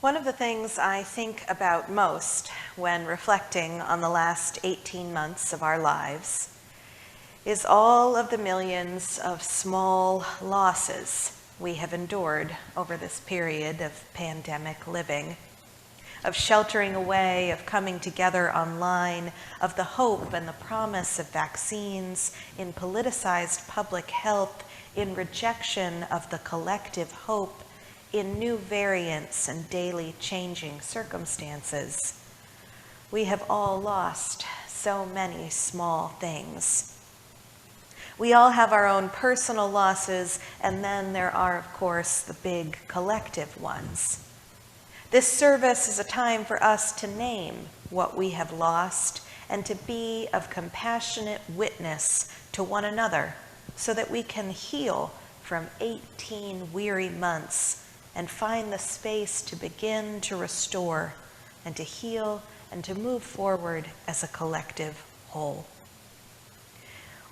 One of the things I think about most when reflecting on the last 18 months of our lives is all of the millions of small losses we have endured over this period of pandemic living, of sheltering away, of coming together online, of the hope and the promise of vaccines, in politicized public health, in rejection of the collective hope, in new variants and daily changing circumstances. We have all lost so many small things. We all have our own personal losses, and then there are, of course, the big collective ones. This service is a time for us to name what we have lost and to be of compassionate witness to one another so that we can heal from 18 weary months and find the space to begin to restore and to heal and to move forward as a collective whole.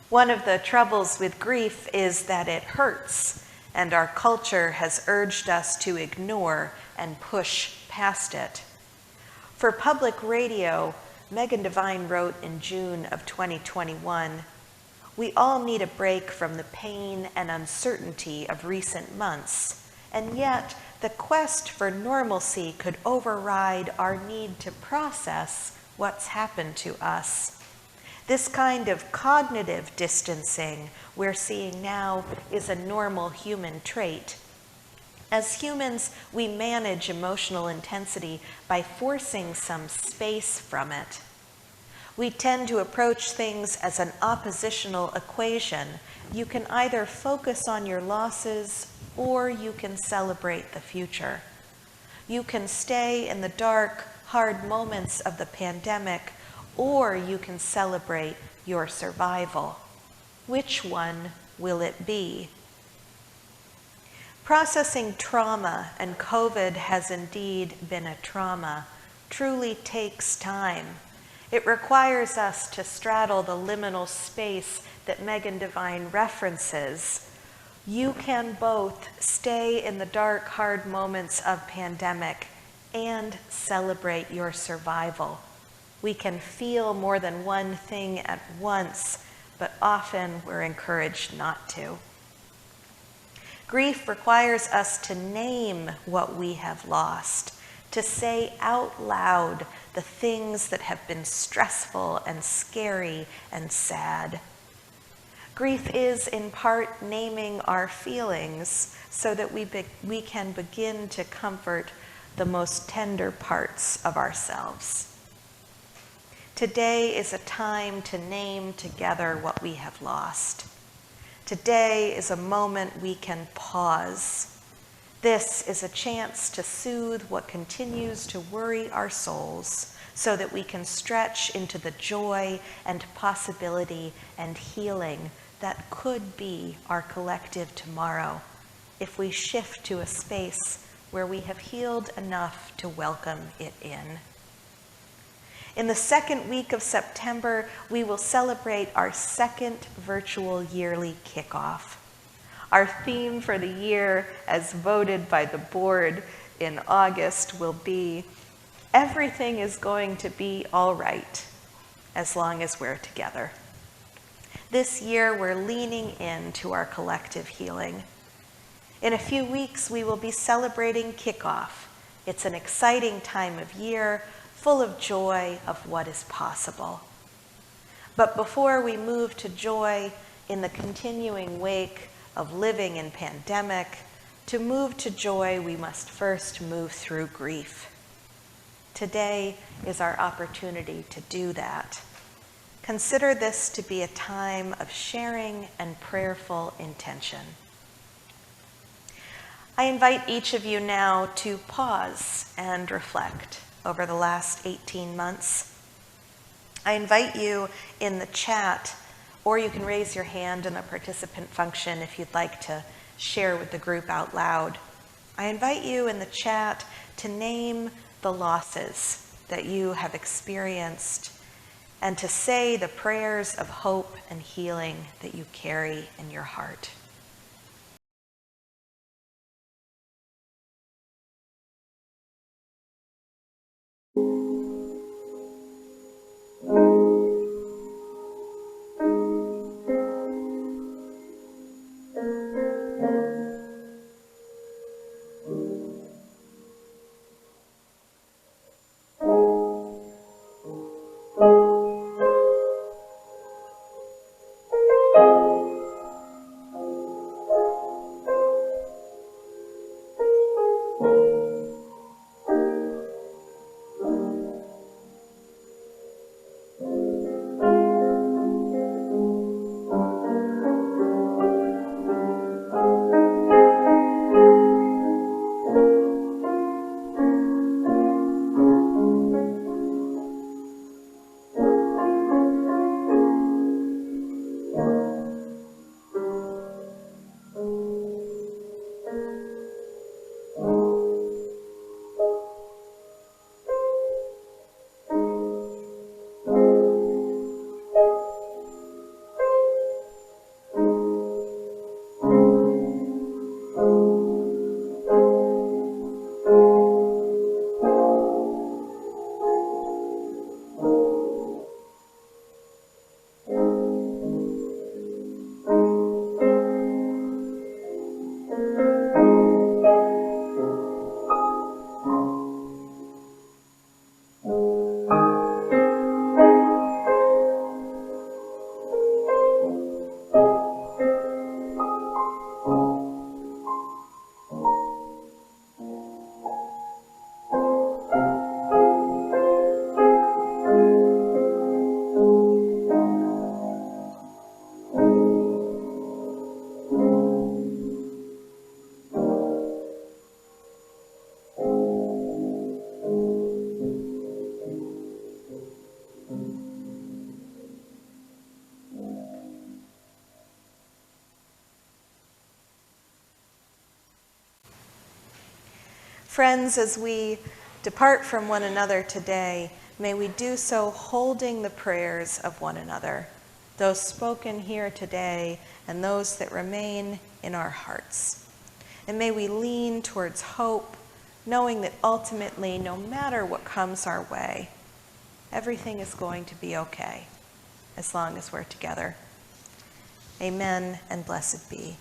One of the troubles with grief is that it hurts, and our culture has urged us to ignore and push past it. For public radio, Megan Devine wrote in June of 2021, "We all need a break from the pain and uncertainty of recent months, and yet the quest for normalcy could override our need to process what's happened to us. This kind of cognitive distancing we're seeing now is a normal human trait. As humans, we manage emotional intensity by forcing some space from it. We tend to approach things as an oppositional equation. You can either focus on your losses or you can celebrate the future. You can stay in the dark, hard moments of the pandemic, or you can celebrate your survival. Which one will it be?" Processing trauma, and COVID has indeed been a trauma, truly takes time. It requires us to straddle the liminal space that Megan Devine references. You can both stay in the dark, hard moments of pandemic and celebrate your survival. We can feel more than one thing at once, but often we're encouraged not to. Grief requires us to name what we have lost, to say out loud the things that have been stressful and scary and sad. Grief is, in part, naming our feelings so that we can begin to comfort the most tender parts of ourselves. Today is a time to name together what we have lost. Today is a moment we can pause. This is a chance to soothe what continues to worry our souls so that we can stretch into the joy and possibility and healing that could be our collective tomorrow if we shift to a space where we have healed enough to welcome it in. In the second week of September, we will celebrate our second virtual yearly kickoff. Our theme for the year, as voted by the board in August, will be, "Everything is going to be all right as long as we're together." This year, we're leaning into our collective healing. In a few weeks, we will be celebrating kickoff. It's an exciting time of year, full of joy of what is possible. But before we move to joy in the continuing wake of living in pandemic, to move to joy, we must first move through grief. Today is our opportunity to do that. Consider this to be a time of sharing and prayerful intention. I invite each of you now to pause and reflect over the last 18 months. I invite you in the chat, or you can raise your hand in the participant function if you'd like to share with the group out loud. I invite you in the chat to name the losses that you have experienced and to say the prayers of hope and healing that you carry in your heart. Friends, as we depart from one another today, may we do so holding the prayers of one another, those spoken here today and those that remain in our hearts. And may we lean towards hope, knowing that ultimately, no matter what comes our way, everything is going to be okay as long as we're together. Amen and blessed be.